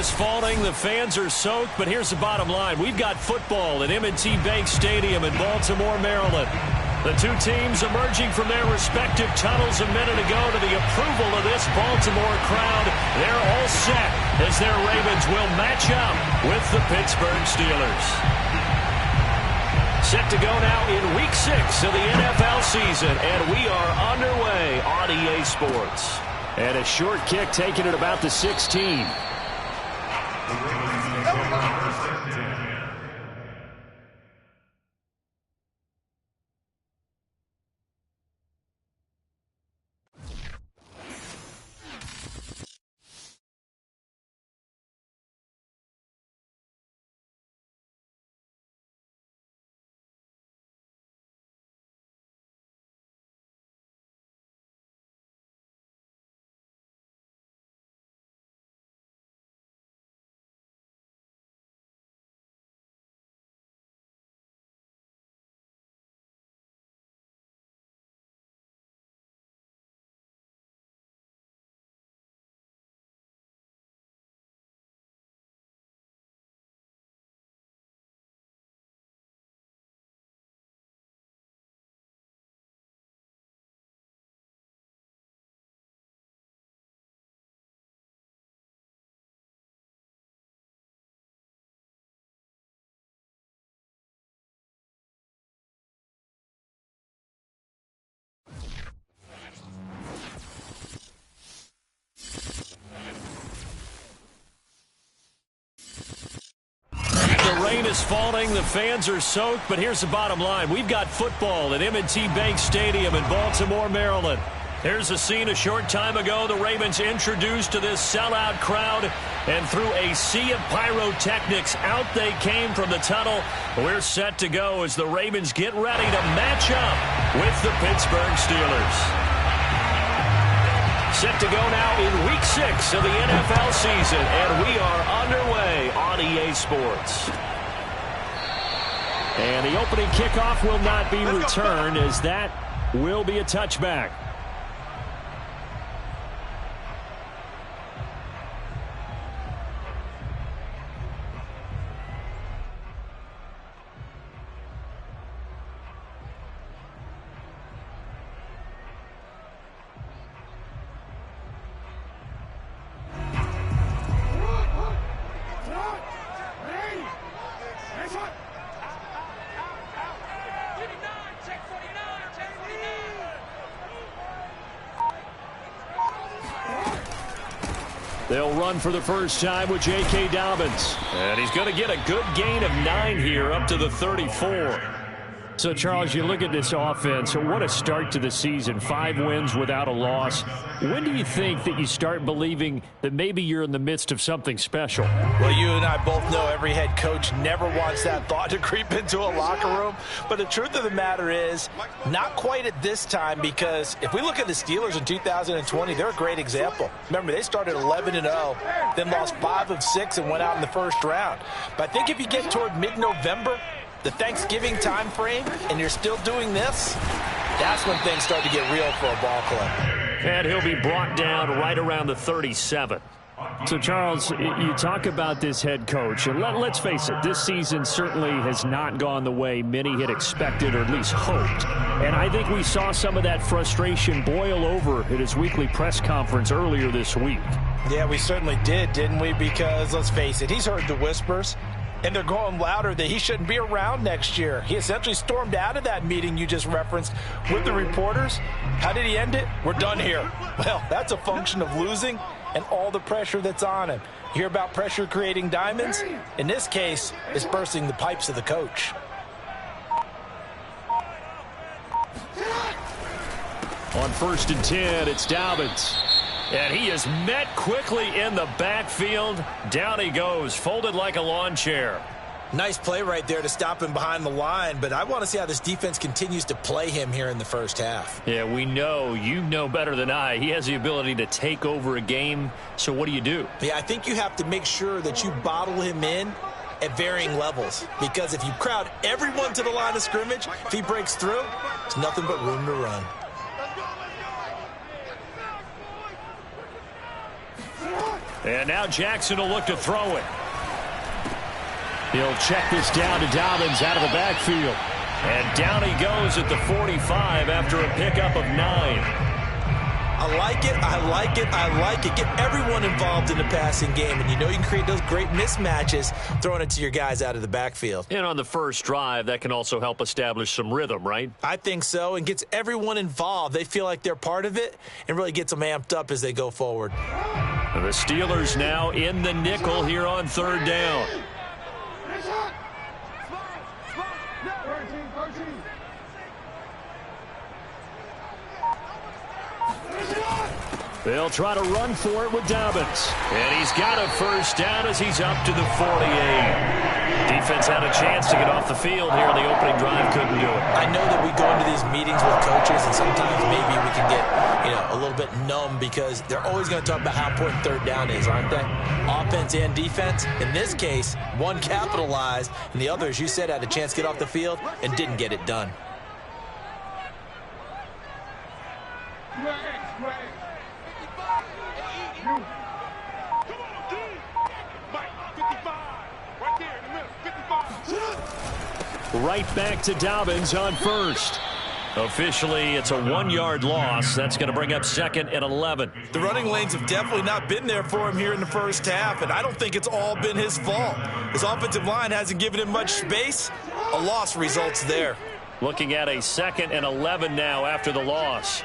is falling. The fans are soaked, but here's the bottom line. We've got football at M&T Bank Stadium in Baltimore, Maryland. The two teams emerging from their respective tunnels a minute ago to the approval of this Baltimore crowd. They're all set as their Ravens will match up with the Pittsburgh Steelers. Set to go now in Week 6 of the NFL season, and we are underway on EA Sports. And a short kick taken at about the 16. The rain is falling, the fans are soaked, but here's the bottom line. We've got football at M&T Bank Stadium in Baltimore, Maryland. Here's a scene a short time ago. The Ravens introduced to this sellout crowd, and through a sea of pyrotechnics, out they came from the tunnel. We're set to go as the Ravens get ready to match up with the Pittsburgh Steelers. Set to go now in Week 6 of the NFL season, and we are underway on EA Sports. And the opening kickoff will not be returned, as that will be a touchback. They'll run for the first time with J.K. Dobbins. And he's going to get a good gain of 9 here up to the 34. So, Charles, you look at this offense, what a start to the season. 5 wins without a loss. When do you think that you start believing that maybe you're in the midst of something special? Well, you and I both know every head coach never wants that thought to creep into a locker room. But the truth of the matter is, not quite at this time, because if we look at the Steelers in 2020, they're a great example. Remember, they started 11-0, then lost 5 of 6 and went out in the first round. But I think if you get toward mid-November, the Thanksgiving time frame, and you're still doing this, that's when things start to get real for a ball club. And he'll be brought down right around the 37. So, Charles, you talk about this head coach, and let's face it, this season certainly has not gone the way many had expected or at least hoped. And I think we saw some of that frustration boil over at his weekly press conference earlier this week. Yeah, we certainly did, didn't we? Because, let's face it, he's heard the whispers, and they're going louder that he shouldn't be around next year. He essentially stormed out of that meeting you just referenced with the reporters. How did he end it? We're done here. Well, that's a function of losing and all the pressure that's on him. You hear about pressure creating diamonds? In this case, it's bursting the pipes of the coach. On 1st and 10, it's Dobbins. And he is met quickly in the backfield. Down he goes, folded like a lawn chair. Nice play right there to stop him behind the line, but I want to see how this defense continues to play him here in the first half. Yeah, we know. You know better than I. He has the ability to take over a game, so what do you do? Yeah, I think you have to make sure that you bottle him in at varying levels, because if you crowd everyone to the line of scrimmage, if he breaks through, there's nothing but room to run. And now Jackson will look to throw it. He'll check this down to Dobbins out of the backfield. And down he goes at the 45 after a pickup of 9. I like it, I like it, I like it. Get everyone involved in the passing game, and you know you can create those great mismatches throwing it to your guys out of the backfield. And on the first drive, that can also help establish some rhythm, right? I think so, and gets everyone involved. They feel like they're part of it and really gets them amped up as they go forward. The Steelers now in the nickel here on third down. They'll try to run for it with Dobbins. And he's got a first down as he's up to the 48. Defense had a chance to get off the field here. The opening drive couldn't do it. I know that we go into these meetings with coaches, and sometimes maybe we can get, a little bit numb because they're always going to talk about how important third down is, aren't they? Offense and defense. In this case, one capitalized, and the other, as you said, had a chance to get off the field and didn't get it done. Right back to Dobbins on first. Officially, it's a 1-yard loss. That's going to bring up 2nd and 11. The running lanes have definitely not been there for him here in the first half, and I don't think it's all been his fault. His offensive line hasn't given him much space. A loss results there. Looking at a 2nd and 11 now after the loss.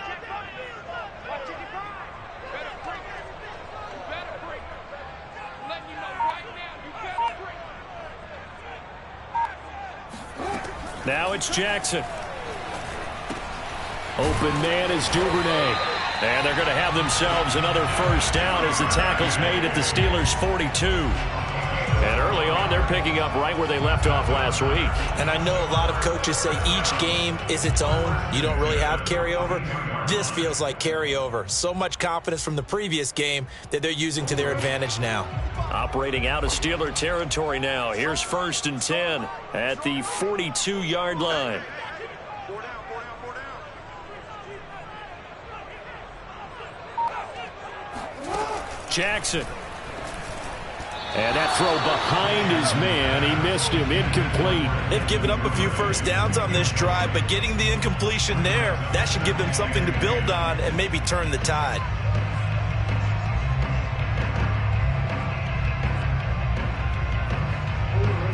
Now it's Jackson. Open man is Duvernay. And they're going to have themselves another first down as the tackle's made at the Steelers' 42. And early on, they're picking up right where they left off last week. And I know a lot of coaches say each game is its own. You don't really have carryover. This feels like carryover. So much confidence from the previous game that they're using to their advantage now. Operating out of Steeler territory now. Here's 1st and 10 at the 42-yard line. Jackson. And that throw behind his man. He missed him. Incomplete. They've given up a few first downs on this drive, but getting the incompletion there, that should give them something to build on and maybe turn the tide.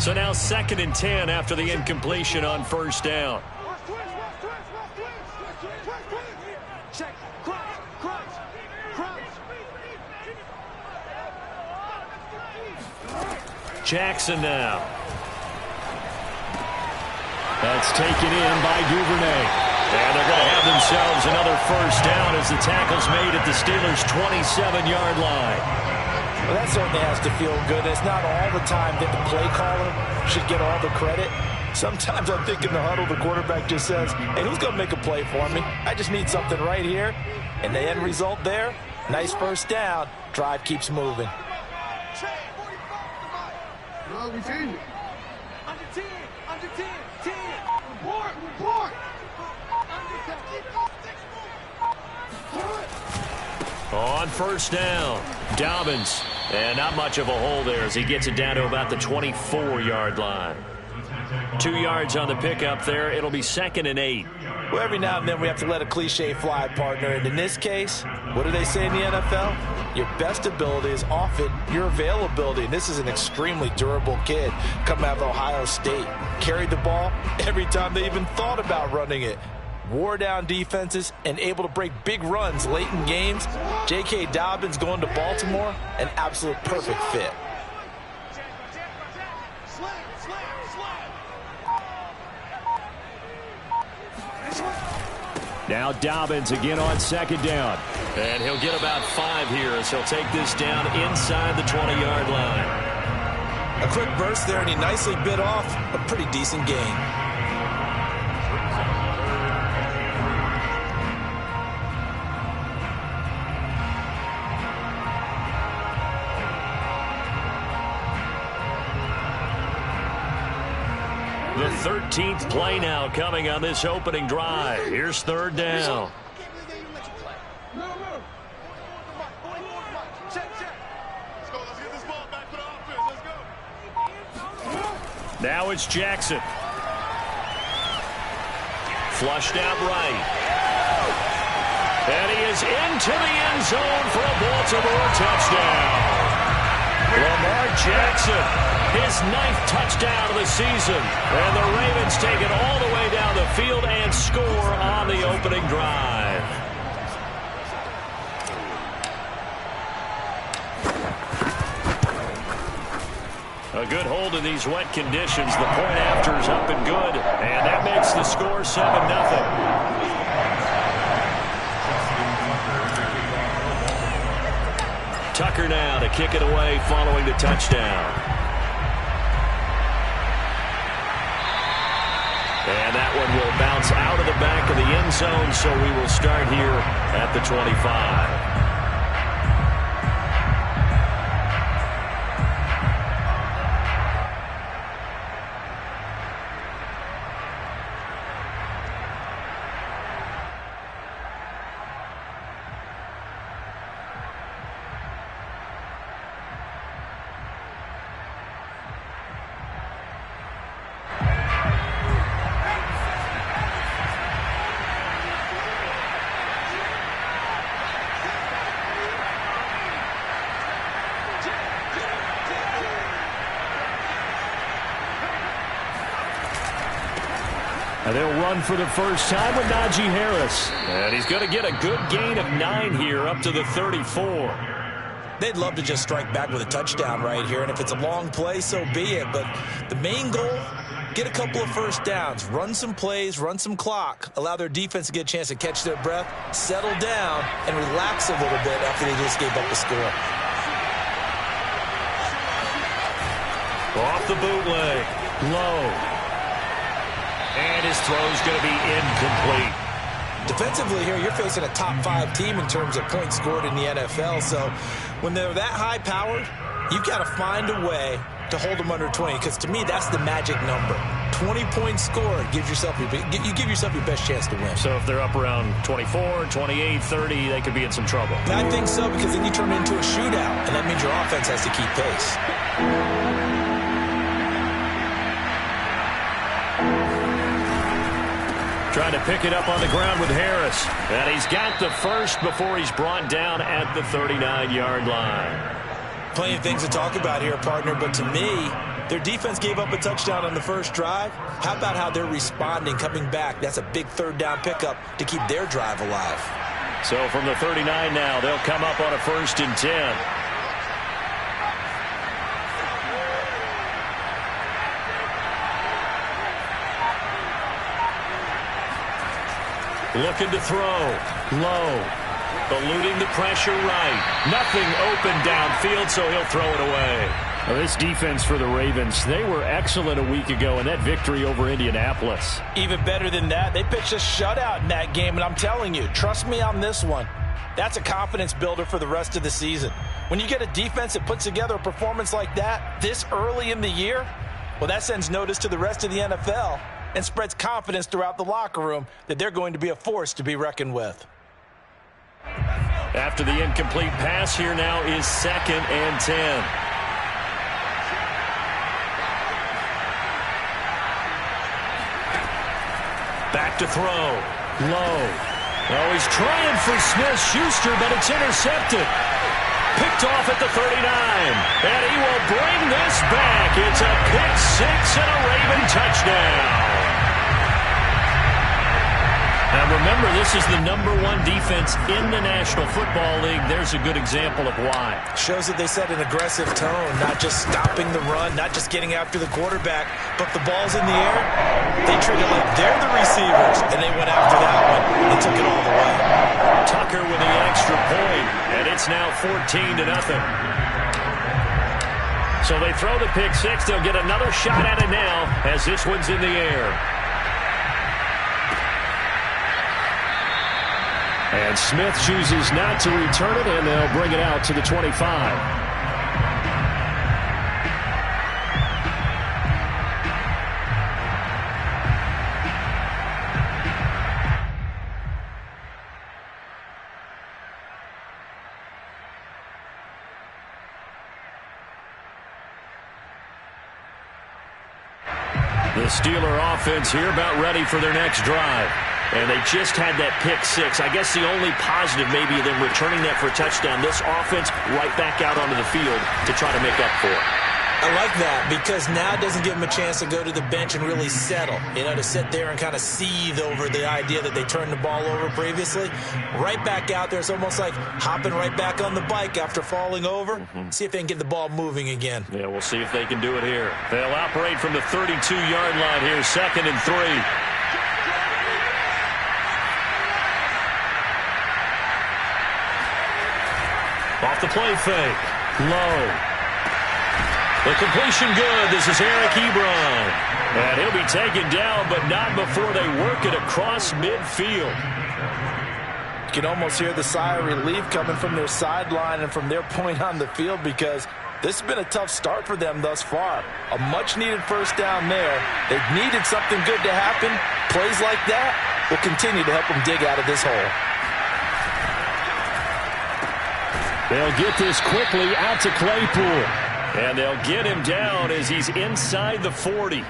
So now 2nd and 10 after the incompletion on first down. Jackson now. That's taken in by Duvernay. And they're going to have themselves another first down as the tackle's made at the Steelers' 27-yard line. Well, that certainly has to feel good. It's not all the time that the play caller should get all the credit. Sometimes I think in the huddle, the quarterback just says, hey, who's going to make a play for me? I just need something right here. And the end result there, nice first down. Drive keeps moving. We changed it. Under 10, 10. Report. On first down, Dobbins. And not much of a hole there as he gets it down to about the 24-yard line. 2 yards on the pickup there. It'll be 2nd and 8. Well, every now and then we have to let a cliche fly, partner. And in this case, what do they say in the NFL? Your best ability is often your availability. And this is an extremely durable kid coming out of Ohio State. Carried the ball every time they even thought about running it. Wore down defenses and able to break big runs late in games. J.K. Dobbins going to Baltimore, an absolute perfect fit. Now Dobbins again on 2nd down. And he'll get about 5 here as he'll take this down inside the 20-yard line. A quick burst there, and he nicely bit off a pretty decent gain. The 13th play now coming on this opening drive. Here's 3rd down. Now it's Jackson. Flushed out right. And he is into the end zone for a Baltimore touchdown. Lamar Jackson, his 9th touchdown of the season. And the Ravens take it all the way down the field and score on the opening drive. A good hold in these wet conditions. The point after is up and good. And that makes the score 7-0. Tucker now to kick it away following the touchdown. And that one will bounce out of the back of the end zone, so we will start here at the 25. They'll run for the first time with Najee Harris. And he's going to get a good gain of 9 here up to the 34. They'd love to just strike back with a touchdown right here. And if it's a long play, so be it. But the main goal, get a couple of first downs, run some plays, run some clock, allow their defense to get a chance to catch their breath, settle down, and relax a little bit after they just gave up the score. Off the bootleg. Low. And his throw's going to be incomplete. Defensively here, you're facing a top 5 team in terms of points scored in the NFL. So when they're that high-powered, you've got to find a way to hold them under 20. Because to me, that's the magic number. 20 points scored, you give yourself your best chance to win. So if they're up around 24, 28, 30, they could be in some trouble. I think so, because then you turn it into a shootout, and that means your offense has to keep pace. Trying to pick it up on the ground with Harris. And he's got the first before he's brought down at the 39-yard line. Plenty of things to talk about here, partner, but to me, their defense gave up a touchdown on the first drive. How about how they're responding, coming back? That's a big third-down pickup to keep their drive alive. So from the 39 now, they'll come up on a 1st and 10. Looking to throw. Low. Eluding the pressure right. Nothing open downfield, so he'll throw it away. Well, this defense for the Ravens, they were excellent a week ago in that victory over Indianapolis. Even better than that, they pitched a shutout in that game, and I'm telling you, trust me on this one. That's a confidence builder for the rest of the season. When you get a defense that puts together a performance like that this early in the year, well, that sends notice to the rest of the NFL and spreads confidence throughout the locker room that they're going to be a force to be reckoned with. After the incomplete pass, here now is 2nd and 10. Back to throw. Low. Oh, he's trying for Smith-Schuster, but it's intercepted. Picked off at the 39. And he will bring this back. It's a pick 6 and a Raven touchdown. Now remember, this is the #1 defense in the National Football League. There's a good example of why. Shows that they set an aggressive tone, not just stopping the run, not just getting after the quarterback, but the ball's in the air. They treat it like they're the receivers, and they went after that one and took it all the way. Tucker with the extra point, and it's now 14-0. So they throw the pick 6. They'll get another shot at it now as this one's in the air. And Smith chooses not to return it, and they'll bring it out to the 25. The Steeler offense here about ready for their next drive. And they just had that pick six. I guess the only positive maybe them returning that for a touchdown. This offense right back out onto the field to try to make up for it. I like that because now it doesn't give them a chance to go to the bench and really settle. To sit there and kind of seethe over the idea that they turned the ball over previously. Right back out there. It's almost like hopping right back on the bike after falling over. See if they can get the ball moving again. Yeah, we'll see if they can do it here. They'll operate from the 32-yard line here, 2nd and 3. Off the play fake. Low. The completion good. This is Eric Ebron. And he'll be taken down, but not before they work it across midfield. You can almost hear the sigh of relief coming from their sideline and from their point on the field because this has been a tough start for them thus far. A much-needed first down there. They've needed something good to happen. Plays like that will continue to help them dig out of this hole. They'll get this quickly out to Claypool. And they'll get him down as he's inside the 40.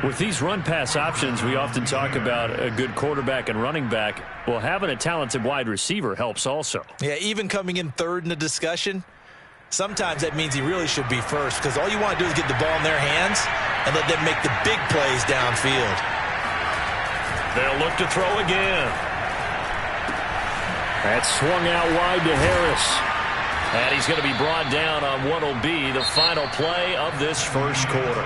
With these run-pass options, we often talk about a good quarterback and running back. Well, having a talented wide receiver helps also. Yeah, even coming in third in the discussion, sometimes that means he really should be first because all you want to do is get the ball in their hands and let them make the big plays downfield. They'll look to throw again. That's swung out wide to Harris. And he's going to be brought down on what will be the final play of this first quarter.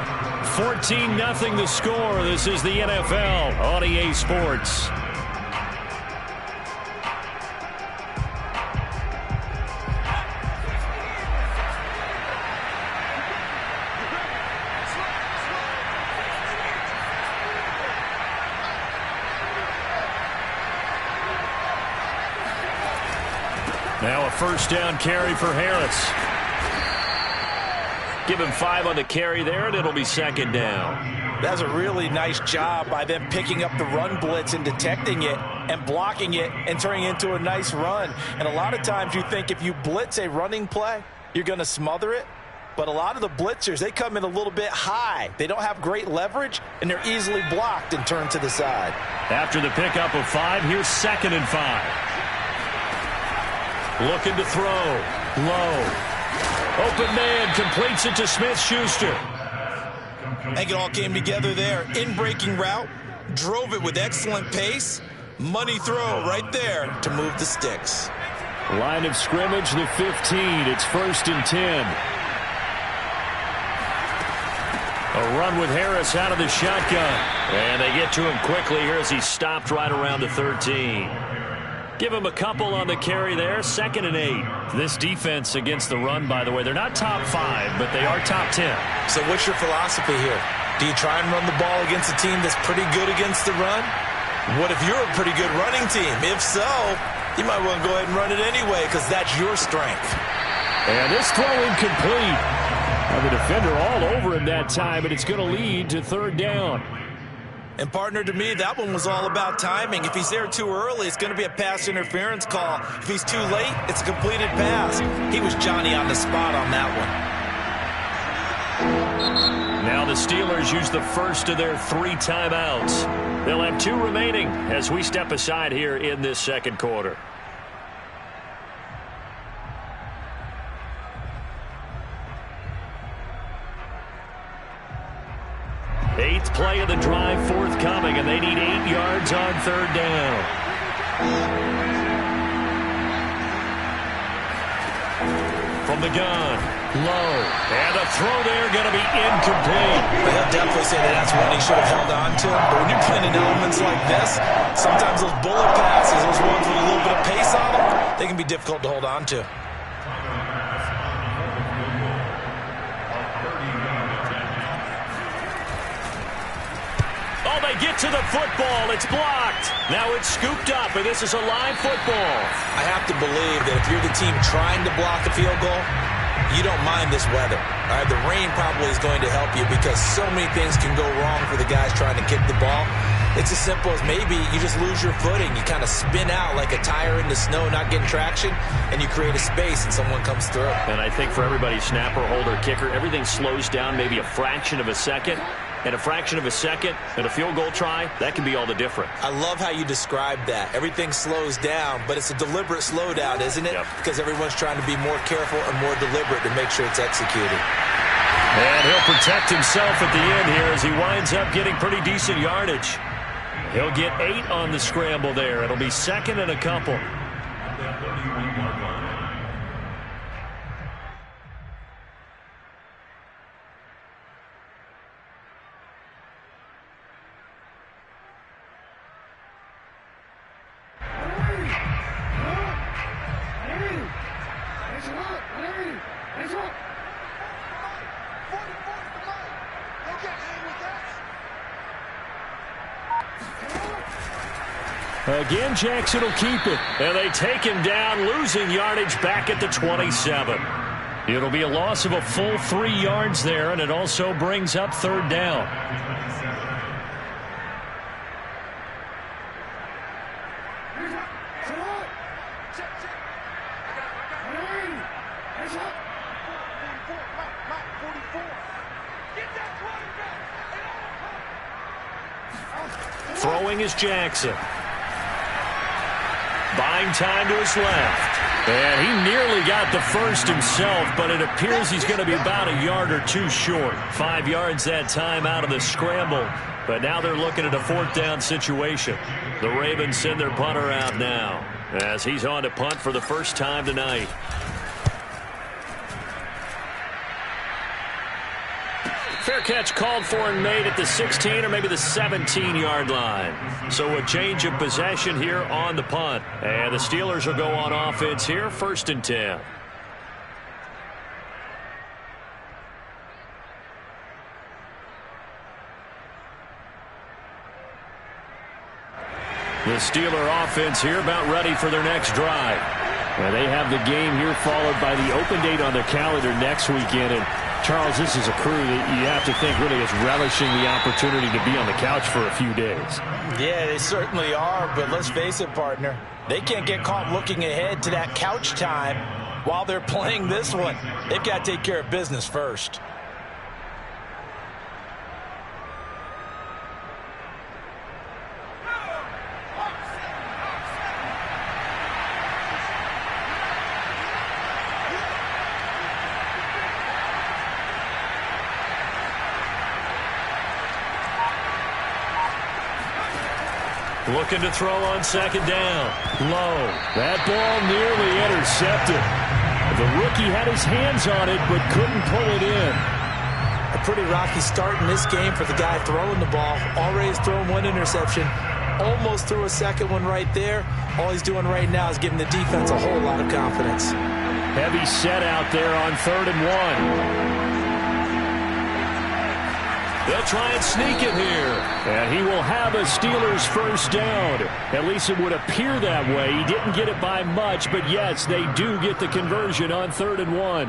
14-0 the score. This is the NFL on EA Sports. Now a first down carry for Harris. Give him 5 on the carry there, and it'll be 2nd down. That's a really nice job by them picking up the run blitz and detecting it and blocking it and turning it into a nice run. And a lot of times you think if you blitz a running play, you're going to smother it. But a lot of the blitzers, they come in a little bit high. They don't have great leverage, and they're easily blocked and turned to the side. After the pickup of 5, here's 2nd and 5. Looking to throw. Low. Open man completes it to Smith-Schuster. I think it all came together there. In-breaking route. Drove it with excellent pace. Money throw right there to move the sticks. Line of scrimmage, the 15. It's 1st and 10. A run with Harris out of the shotgun. And they get to him quickly here as he stopped right around the 13. Give him a couple on the carry there. 2nd and 8. This defense against the run, by the way, they're not top 5, but they are top 10. So what's your philosophy here? Do you try and run the ball against a team that's pretty good against the run? What if you're a pretty good running team? If so, you might want to go ahead and run it anyway because that's your strength. And this throw incomplete. Now the defender all over him that time, and it's going to lead to 3rd down. And, partner, to me, that one was all about timing. If he's there too early, it's going to be a pass interference call. If he's too late, it's a completed pass. He was Johnny on the spot on that one. Now the Steelers use the first of their 3 timeouts. They'll have 2 remaining as we step aside here in this 2nd quarter. Eighth play of the drive forthcoming, and they need 8 yards on 3rd down. From the gun, low, and a throw there going to be incomplete. They'll definitely say that that's one he should have held on to. But when you're playing in elements like this, sometimes those bullet passes, those ones with a little bit of pace on them, they can be difficult to hold on to. They get to the football. It's blocked. Now it's scooped up, and this is a live football. I have to believe that if you're the team trying to block a field goal, you don't mind this weather. All right, the rain probably is going to help you because so many things can go wrong for the guys trying to kick the ball. It's as simple as maybe you just lose your footing. You kind of spin out like a tire in the snow, not getting traction, and you create a space and someone comes through. And I think for everybody, snapper, holder, kicker, everything slows down maybe a fraction of a second. and a fraction of a second and a field goal try, that can be all the different. I love how you described that. Everything slows down, but it's a deliberate slowdown, isn't it? Yep. Because everyone's trying to be more careful and more deliberate to make sure it's executed. And he'll protect himself at the end here as he winds up getting pretty decent yardage. He'll get 8 on the scramble there. It'll be second and a couple. Again, Jackson will keep it. And they take him down, losing yardage back at the 27. It'll be a loss of a full 3 yards there, and it also brings up third down. Throwing is Jackson. Buying time to his left. And he nearly got the first himself, but it appears he's going to be about a yard or 2 short. 5 yards that time out of the scramble. But now they're looking at a 4th down situation. The Ravens send their punter out now as he's on to punt for the first time tonight. Fair catch called for and made at the 16 or maybe the 17-yard line. So a change of possession here on the punt. And the Steelers will go on offense here, 1st and 10. The Steeler offense here about ready for their next drive. And they have the game here followed by the open date on their calendar next weekend. And Charles, this is a crew that you have to think really is relishing the opportunity to be on the couch for a few days. Yeah, they certainly are, but let's face it, partner. They can't get caught looking ahead to that couch time while they're playing this one. They've got to take care of business first. Looking to throw on 2nd down. Low. That ball nearly intercepted. The rookie had his hands on it but couldn't pull it in. A pretty rocky start in this game for the guy throwing the ball. Already has thrown 1 interception. Almost threw a 2nd one right there. All he's doing right now is giving the defense a whole lot of confidence. Heavy set out there on 3rd and 1. They'll try and sneak it here. And he will have a Steelers 1st down. At least it would appear that way. He didn't get it by much, but yes, they do get the conversion on 3rd and 1.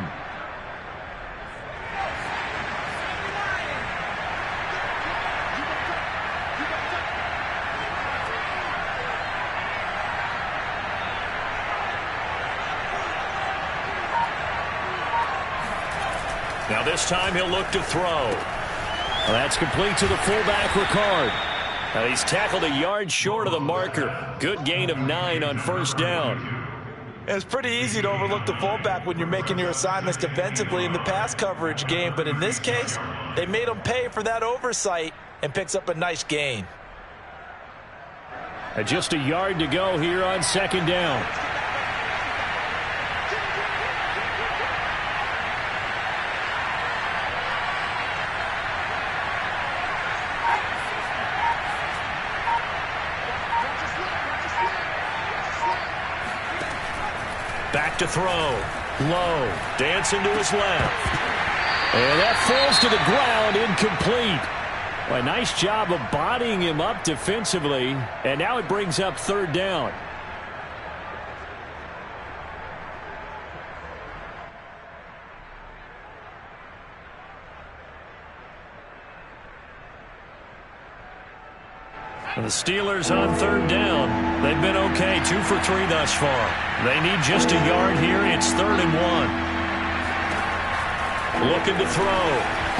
Now this time he'll look to throw. Well, that's complete to the fullback, Ricard. Now he's tackled a yard short of the marker. Good gain of 9 on 1st down. It's pretty easy to overlook the fullback when you're making your assignments defensively in the pass coverage game, but in this case, they made him pay for that oversight and picks up a nice gain. Just a yard to go here on 2nd down. Back to throw. Low. Dancing to his left. And that falls to the ground, incomplete. Well, a nice job of bodying him up defensively. And now it brings up 3rd down. And the Steelers on 3rd down. They've been okay, 2 for 3 thus far. They need just a yard here. It's 3rd and 1. Looking to throw.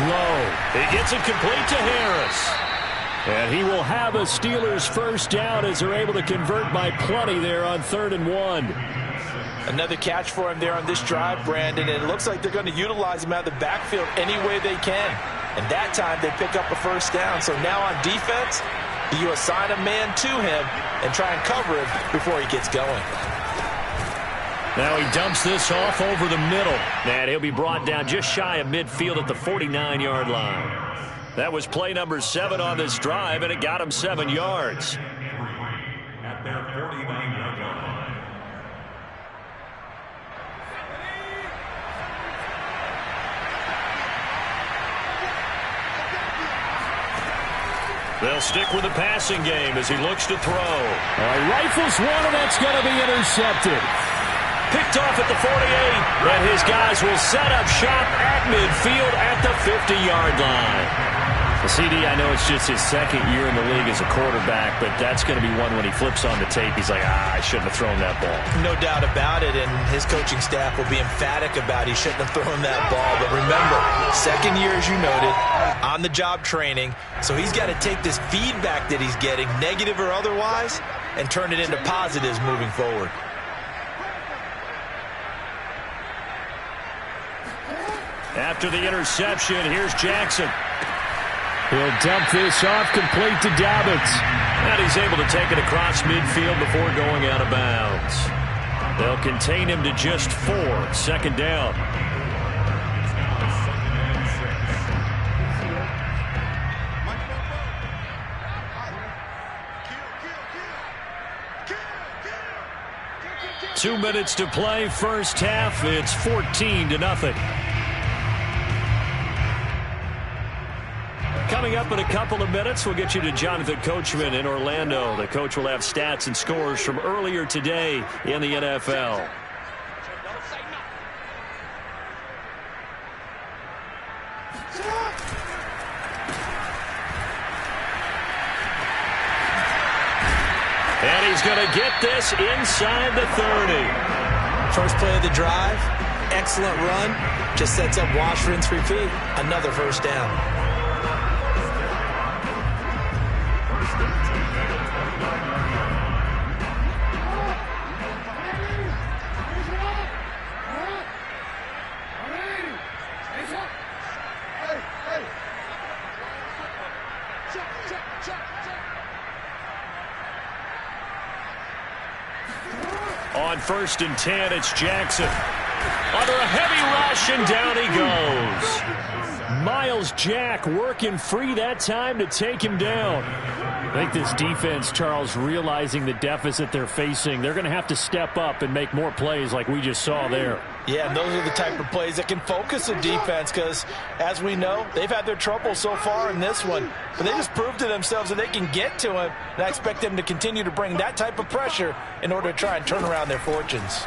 Low. He gets it complete to Harris. And he will have a Steelers first down as they're able to convert by plenty there on 3rd and 1. Another catch for him there on this drive, Brandon, and it looks like they're going to utilize him out of the backfield any way they can. And that time they pick up a first down. So now on defense, you assign a man to him and try and cover him before he gets going. Now he dumps this off over the middle. And he'll be brought down just shy of midfield at the 49-yard line. That was play number 7 on this drive, and it got him 7 yards. At their 49-yard line. They'll stick with the passing game as he looks to throw. Rifles one, and that's going to be intercepted. Picked off at the 48, and his guys will set up shop at midfield at the 50-yard line. The CD, I know it's just his 2nd year in the league as a quarterback, but that's going to be one when he flips on the tape. He's like, I shouldn't have thrown that ball. No doubt about it, and his coaching staff will be emphatic about he shouldn't have thrown that ball. But remember, 2nd year, as you noted, on-the-job training, so he's got to take this feedback that he's getting, negative or otherwise, and turn it into positives moving forward. After the interception, here's Jackson. He'll dump this off, complete to Dobbins. And he's able to take it across midfield before going out of bounds. They'll contain him to just 4. 2nd down. Two minutes to play, first half. It's 14-0. Coming up in a couple of minutes, we'll get you to Jonathan Coachman in Orlando. The coach will have stats and scores from earlier today in the NFL. And he's going to get this inside the 30. First play of the drive, excellent run. Just sets up wash, rinse, repeat. Another first down. On 1st and 10, it's Jackson. Under a heavy rush, and down he goes. Miles Jack working free that time to take him down. I think this defense, Charles, realizing the deficit they're facing, they're going to have to step up and make more plays like we just saw there. Yeah, and those are the type of plays that can focus a defense because, as we know, they've had their trouble so far in this one. But they just proved to themselves that they can get to him, and I expect them to continue to bring that type of pressure in order to try and turn around their fortunes.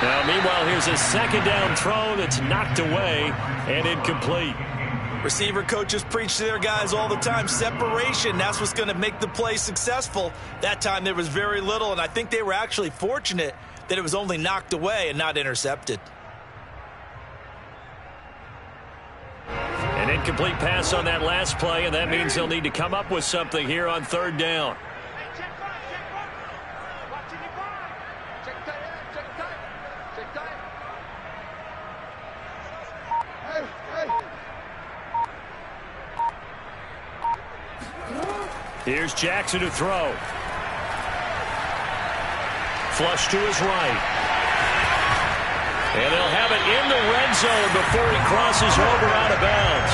Now, meanwhile, here's a 2nd down throw that's knocked away and incomplete. Receiver coaches preach to their guys all the time. Separation, that's what's going to make the play successful. That time there was very little, and I think they were actually fortunate that it was only knocked away and not intercepted. An incomplete pass on that last play, and that means they'll need to come up with something here on 3rd down. Here's Jackson to throw. Flush to his right. And they'll have it in the red zone before he crosses over out of bounds.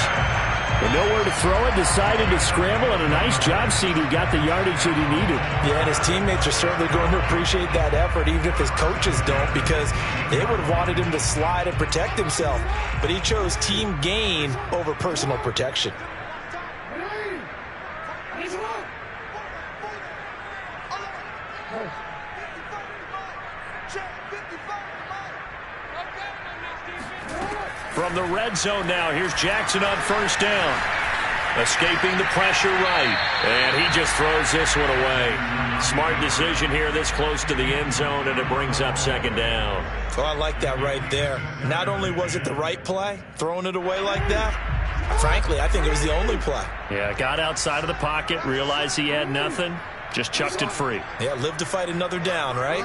But nowhere to throw it, decided to scramble, and a nice job, CD. Got the yardage that he needed. Yeah, and his teammates are certainly going to appreciate that effort, even if his coaches don't, because they would have wanted him to slide and protect himself. But he chose team gain over personal protection. From the red zone now, here's Jackson on 1st down. Escaping the pressure right. And he just throws this one away. Smart decision here this close to the end zone, and it brings up second down. Oh, I like that right there. Not only was it the right play, throwing it away like that, frankly, I think it was the only play. Yeah, got outside of the pocket, realized he had nothing, just chucked it free. Yeah, live to fight another down, right?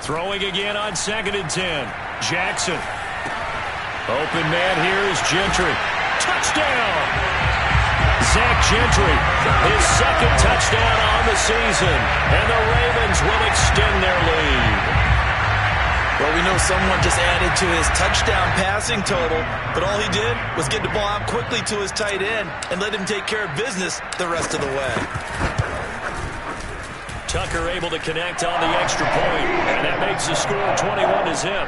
Throwing again on 2nd and 10. Jackson. Open man here is Gentry. Touchdown! Zach Gentry, his second touchdown on the season. And the Ravens will extend their lead. Well, we know someone just added to his touchdown passing total, but all he did was get the ball out quickly to his tight end and let him take care of business the rest of the way. Tucker able to connect on the extra point, and that makes the score 21-0.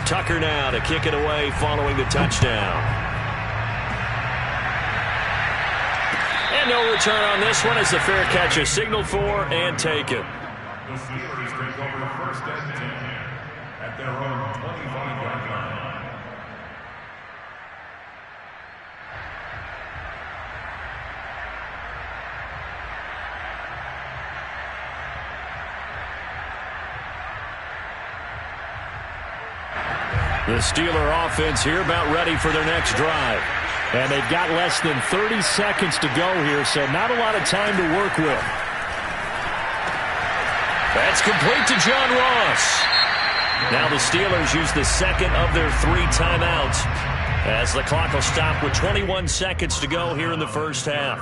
Tucker now to kick it away following the touchdown. And no return on this one as the fair catch is signaled for and taken. The Steelers take over 1st and 10 at their own 25-yard line. The Steeler offense here about ready for their next drive. And they've got less than 30 seconds to go here, so not a lot of time to work with. That's complete to John Ross. Now the Steelers use the second of their 3 timeouts as the clock will stop with 21 seconds to go here in the first half.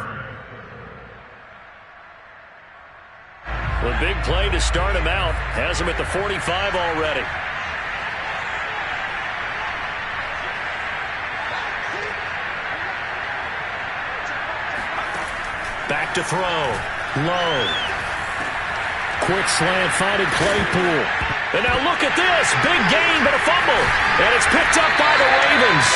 The big play to start him out has him at the 45 already. Back to throw. Low. Quick slant finding Claypool. And now look at this. Big gain, but a fumble. And it's picked up by the Ravens.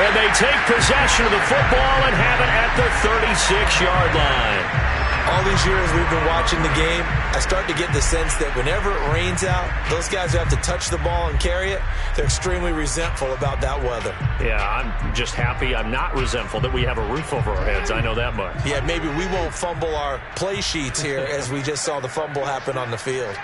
And they take possession of the football and have it at the 36-yard line. All these years we've been watching the game, I start to get the sense that whenever it rains out, those guys who have to touch the ball and carry it, they're extremely resentful about that weather. Yeah, I'm just happy I'm not resentful that we have a roof over our heads. I know that much. Yeah, maybe we won't fumble our play sheets here as we just saw the fumble happen on the field.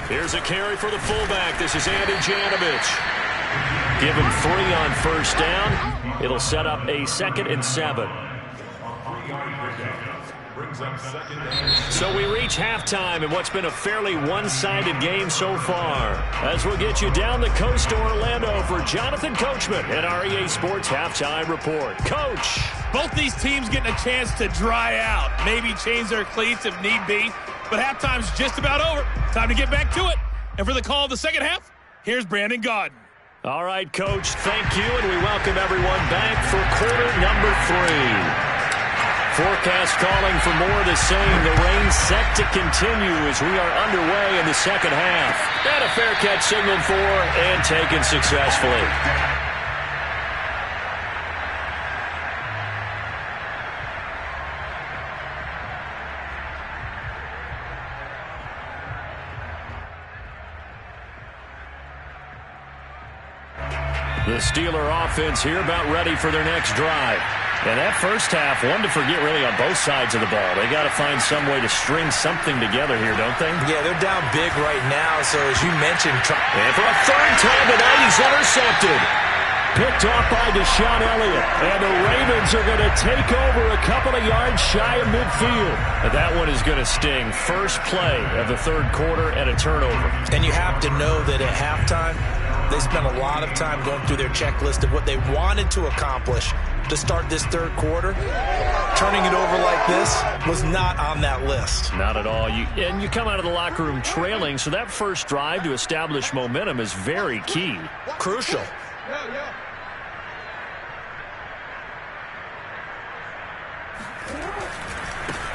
Here's a carry for the fullback. This is Andy Janovich. Give him 3 on first down. It'll set up a 2nd and 7. So we reach halftime in what's been a fairly one-sided game so far. As we'll get you down the coast to Orlando for Jonathan Coachman at our EA Sports Halftime Report. Coach. Both these teams getting a chance to dry out, maybe change their cleats if need be. But halftime's just about over. Time to get back to it. And for the call of the second half, here's Brandon Gaudin. All right, Coach, thank you, and we welcome everyone back for quarter number 3. Forecast calling for more of the same. The rain set to continue as we are underway in the second half. And a fair catch signaled for and taken successfully. The Steeler offense here about ready for their next drive. And that first half, one to forget really on both sides of the ball. They got to find some way to string something together here, don't they? Yeah, they're down big right now, so as you mentioned... And for a 3rd time tonight, he's intercepted. Picked off by Deshaun Elliott. And the Ravens are going to take over a couple of yards shy of midfield. And that one is going to sting. First play of the 3rd quarter and a turnover. And you have to know that at halftime, they spent a lot of time going through their checklist of what they wanted to accomplish to start this 3rd quarter. Turning it over like this was not on that list. Not at all. And you come out of the locker room trailing, so that first drive to establish momentum is very key. Crucial.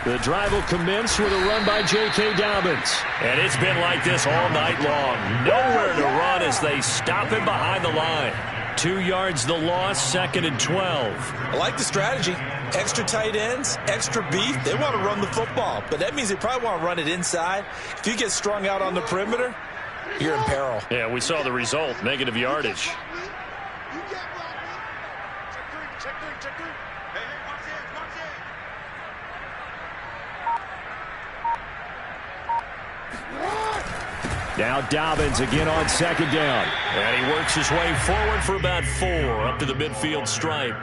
The drive will commence with a run by J.K. Dobbins. And it's been like this all night long. Nowhere to run as they stop him behind the line. 2 yards the loss, 2nd and 12. I like the strategy. Extra tight ends, extra beef. They want to run the football, but that means they probably want to run it inside. If you get strung out on the perimeter, you're in peril. Yeah, we saw the result, negative yardage. Now Dobbins again on 2nd down. And he works his way forward for about 4 up to the midfield stripe.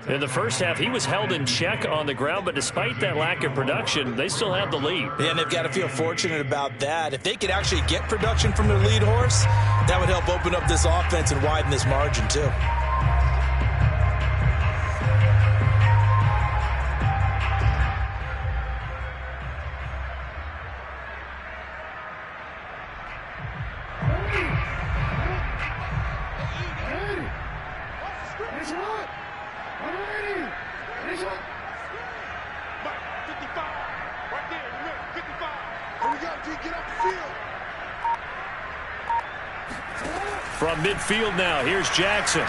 In the first half, he was held in check on the ground, but despite that lack of production, they still have the lead. Yeah, and they've got to feel fortunate about that. If they could actually get production from their lead horse, that would help open up this offense and widen this margin too. From midfield now, here's Jackson.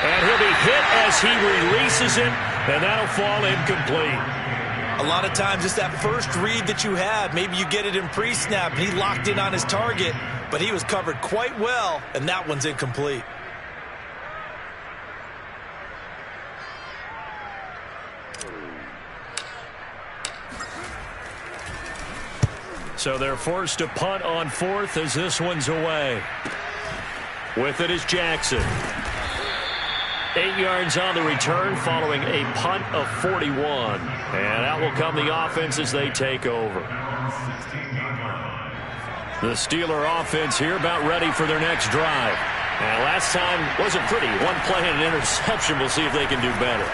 And he'll be hit as he releases it, and that'll fall incomplete. A lot of times it's that first read that you have. Maybe you get it in pre-snap, and he locked in on his target, but he was covered quite well, and that one's incomplete. So they're forced to punt on 4th as this one's away. With it is Jackson. 8 yards on the return following a punt of 41. And out will come the offense as they take over. The Steeler offense here about ready for their next drive. And last time wasn't pretty. 1 play and an interception. We'll see if they can do better.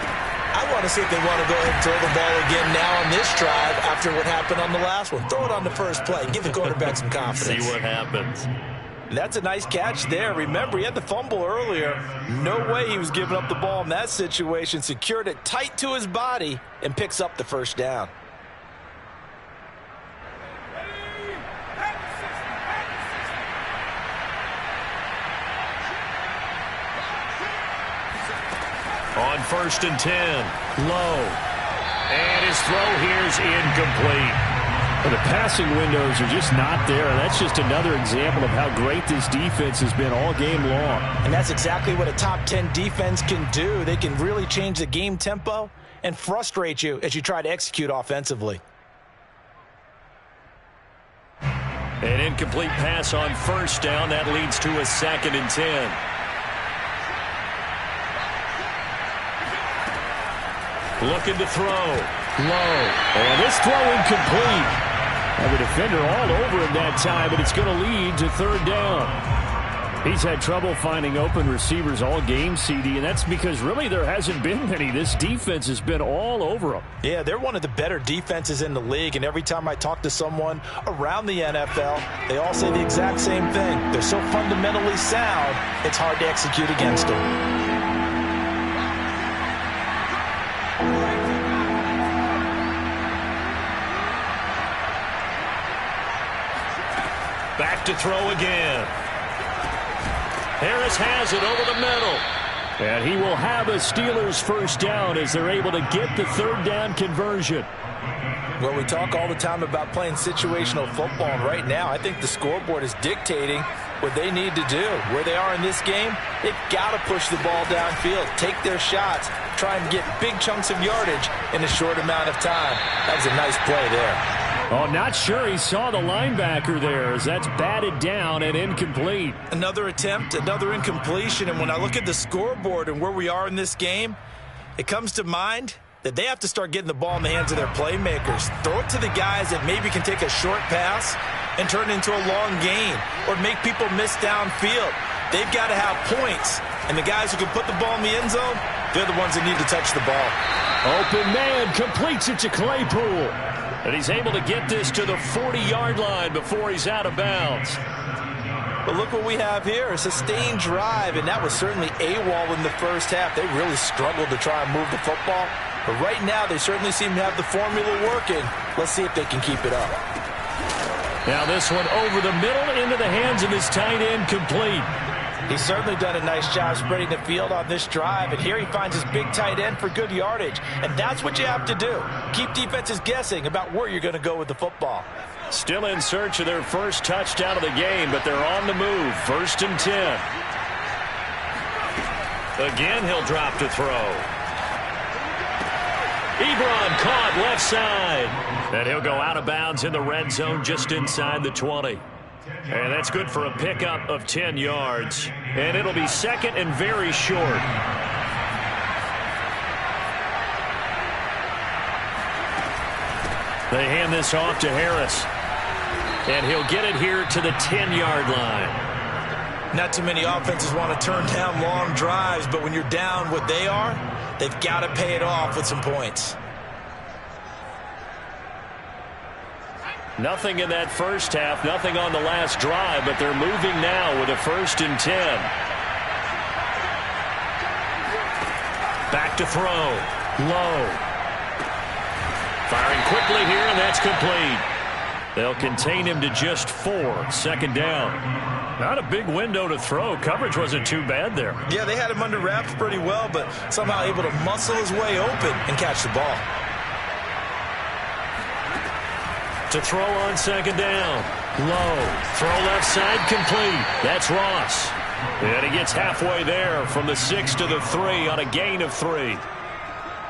I want to see if they want to go ahead and throw the ball again now on this drive after what happened on the last one. Throw it on the first play. Give the quarterback some confidence. See what happens. That's a nice catch there. Remember, he had the fumble earlier. No way he was giving up the ball in that situation. Secured it tight to his body and picks up the first down. On 1st and 10, low. And his throw here's incomplete. Well, the passing windows are just not there. That's just another example of how great this defense has been all game long. And that's exactly what a top 10 defense can do. They can really change the game tempo and frustrate you as you try to execute offensively. An incomplete pass on 1st down. That leads to a 2nd and 10. Looking to throw. Low. And this throw incomplete. And the defender all over him that time, but it's going to lead to 3rd down. He's had trouble finding open receivers all game, CD, and that's because really there hasn't been many. This defense has been all over him. Yeah, they're one of the better defenses in the league, and every time I talk to someone around the NFL, they all say the exact same thing. They're so fundamentally sound, it's hard to execute against them. Back to throw again. Harris has it over the middle. And he will have a Steelers first down as they're able to get the 3rd down conversion. Well, we talk all the time about playing situational football, and right now I think the scoreboard is dictating what they need to do. Where they are in this game, they've got to push the ball downfield, take their shots, try and get big chunks of yardage in a short amount of time. That was a nice play there. Oh, not sure he saw the linebacker there as that's batted down and incomplete. Another attempt, another incompletion, and when I look at the scoreboard and where we are in this game, it comes to mind that they have to start getting the ball in the hands of their playmakers. Throw it to the guys that maybe can take a short pass and turn it into a long gain or make people miss downfield. They've got to have points, and the guys who can put the ball in the end zone, they're the ones that need to touch the ball. Open man completes it to Claypool. And he's able to get this to the 40-yard line before he's out of bounds. But look what we have here, a sustained drive, and that was certainly AWOL in the first half. They really struggled to try and move the football. But right now, they certainly seem to have the formula working. Let's see if they can keep it up. Now this one over the middle into the hands of his tight end, complete. He's certainly done a nice job spreading the field on this drive, and here he finds his big tight end for good yardage. And that's what you have to do. Keep defenses guessing about where you're going to go with the football. Still in search of their first touchdown of the game, but they're on the move. 1st and 10. Again, he'll drop to throw. Ebron caught left side. And he'll go out of bounds in the red zone just inside the 20. And that's good for a pickup of 10 yards. And it'll be 2nd and very short. They hand this off to Harris. And he'll get it here to the 10-yard line. Not too many offenses want to turn down long drives, but when you're down what they are, they've got to pay it off with some points. Nothing in that first half, nothing on the last drive, but they're moving now with a 1st and 10. Back to throw. Low. Firing quickly here, and that's complete. They'll contain him to just 4. 2nd down. Not a big window to throw. Coverage wasn't too bad there. Yeah, they had him under wraps pretty well, but somehow able to muscle his way open and catch the ball. To throw on 2nd down. Low. Throw left side, complete. That's Ross. And he gets halfway there from the 6 to the 3 on a gain of 3.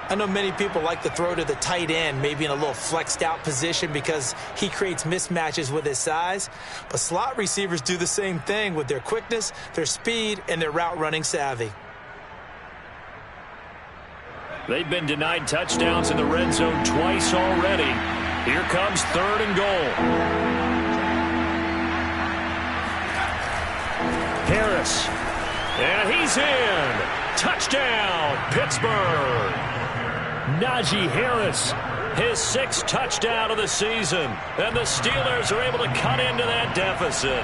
I know many people like to throw to the tight end, maybe in a little flexed out position because he creates mismatches with his size. But slot receivers do the same thing with their quickness, their speed, and their route running savvy. They've been denied touchdowns in the red zone twice already. Here comes 3rd and goal. Harris. And he's in. Touchdown, Pittsburgh. Najee Harris, his 6th touchdown of the season. And the Steelers are able to cut into that deficit.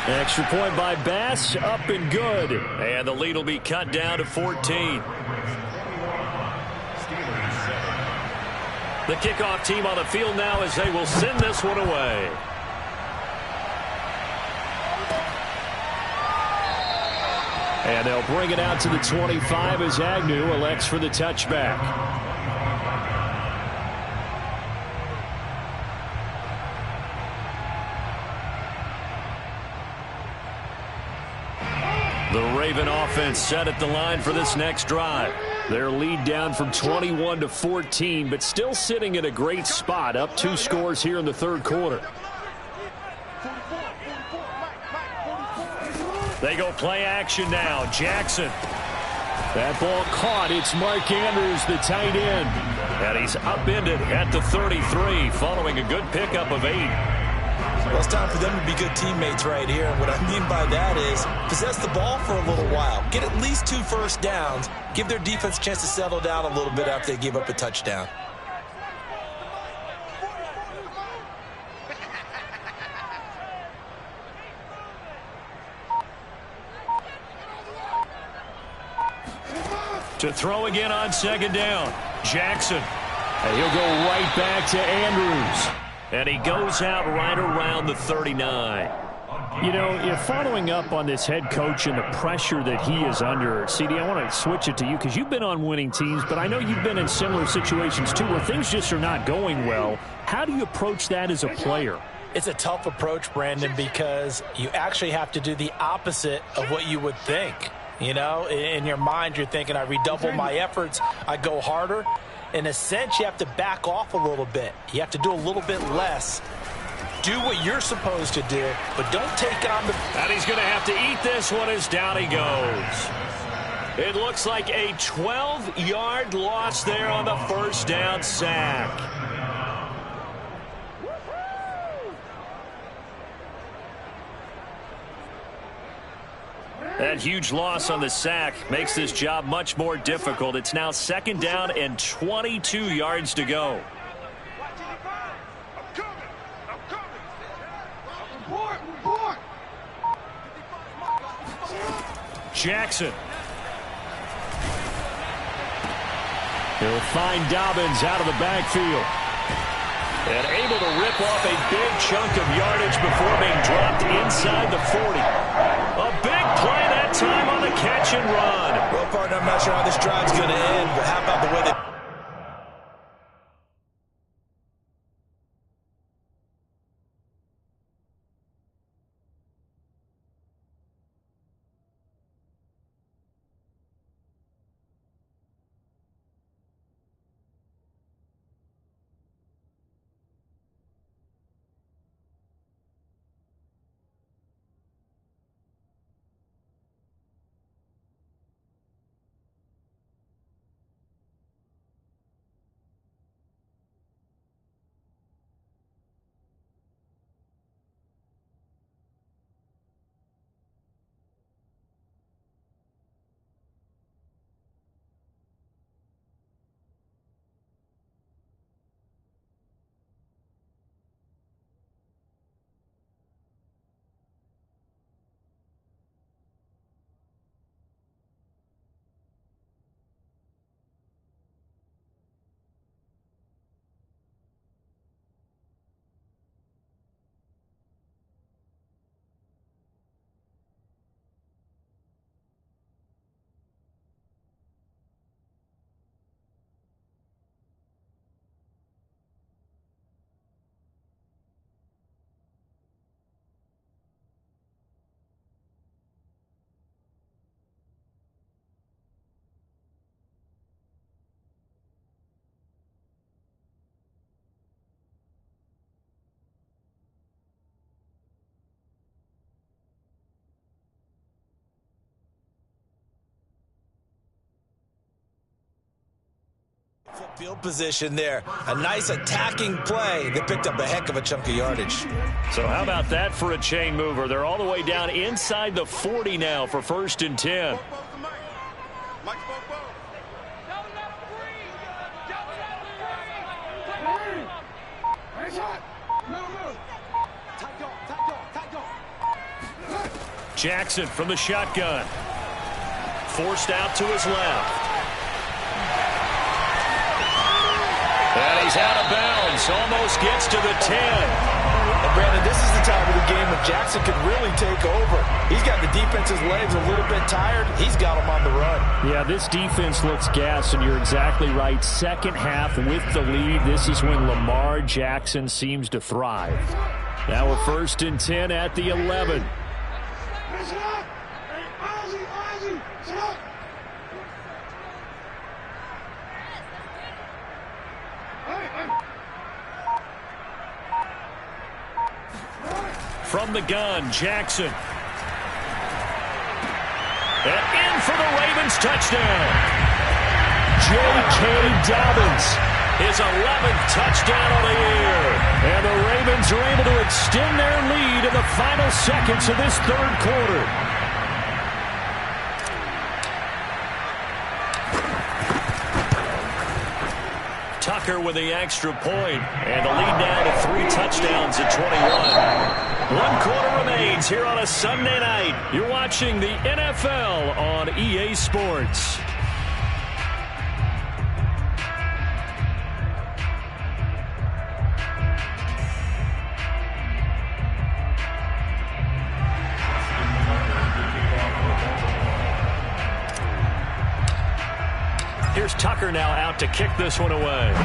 Extra point by Bass, up and good. And the lead will be cut down to 14. The kickoff team on the field now as they will send this one away. And they'll bring it out to the 25 as Agnew elects for the touchback. The Raven offense set at the line for this next drive. Their lead down from 21 to 14, but still sitting in a great spot, up 2 scores here in the 3rd quarter. They go play action now. Jackson. That ball caught. It's Mark Andrews, the tight end. And he's upended at the 33 following a good pickup of 8. Well, it's time for them to be good teammates right here. And what I mean by that is possess the ball for a little while. Get at least 2 first downs. Give their defense a chance to settle down a little bit after they give up a touchdown. To throw again on 2nd down. Jackson. And he'll go right back to Andrews. And he goes out right around the 39. You know, you're following up on this head coach and the pressure that he is under. CD, I want to switch it to you because you've been on winning teams, but I know you've been in similar situations too where things just are not going well. How do you approach that as a player? It's a tough approach, Brandon, because you actually have to do the opposite of what you would think. You know, in your mind, you're thinking, I redouble my efforts, I go harder. In a sense, you have to back off a little bit. You have to do a little bit less. Do what you're supposed to do, but don't take on the... And he's going to have to eat this one as down he goes. It looks like a 12-yard loss there on the 1st down sack. That huge loss on the sack makes this job much more difficult. It's now 2nd down and 22 yards to go. Jackson. He'll find Dobbins out of the backfield. And able to rip off a big chunk of yardage before being dropped inside the 40. A big play that time on the catch and run. Well, partner, I'm not sure how this drive's going to end, but how about the way they... Field position there. A nice attacking play that picked up a heck of a chunk of yardage. So how about that for a chain mover? They're all the way down inside the 40 now for 1st and 10. Jackson from the shotgun. Forced out to his left. And he's out of bounds. Almost gets to the 10. And Brandon, this is the time of the game when Jackson could really take over. He's got the defense's legs a little bit tired. He's got them on the run. Yeah, this defense looks gassed, and you're exactly right. Second half with the lead, this is when Lamar Jackson seems to thrive. Now we're 1st and 10 at the 11. From the gun, Jackson. And in for the Ravens touchdown. J.K. Dobbins. His 11th touchdown of the year. And the Ravens are able to extend their lead in the final seconds of this 3rd quarter. Tucker with the extra point, and the lead now to 3 touchdowns at 21. 1 quarter remains here on a Sunday night. You're watching the NFL on EA Sports. Here's Tucker now out to kick this one away.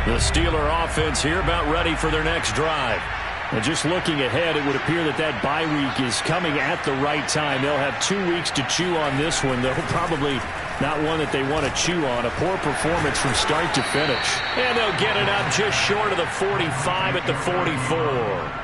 The Steeler offense here about ready for their next drive. And just looking ahead, it would appear that that bye week is coming at the right time. They'll have 2 weeks to chew on this one, though probably not one that they want to chew on. A poor performance from start to finish. And they'll get it up just short of the 45 at the 44.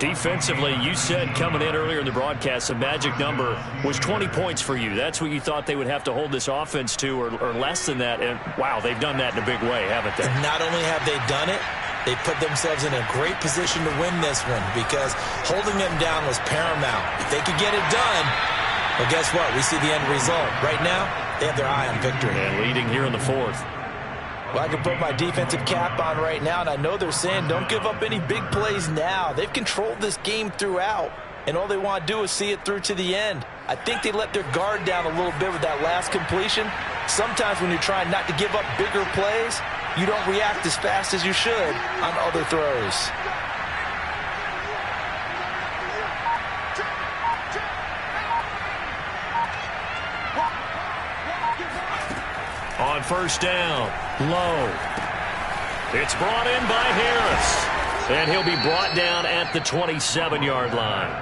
Defensively, you said coming in earlier in the broadcast, the magic number was 20 points for you. That's what you thought they would have to hold this offense to, or less than that. And, wow, they've done that in a big way, haven't they? And not only have they done it, they put themselves in a great position to win this one because holding them down was paramount. If they could get it done, well, guess what? We see the end result. Right now, they have their eye on victory. And leading here in the fourth. Well, I can put my defensive cap on right now, and I know they're saying don't give up any big plays now. They've controlled this game throughout, and all they want to do is see it through to the end. I think they let their guard down a little bit with that last completion. Sometimes when you're trying not to give up bigger plays, you don't react as fast as you should on other throws. On first down, Lowe. It's brought in by Harris. And he'll be brought down at the 27-yard line.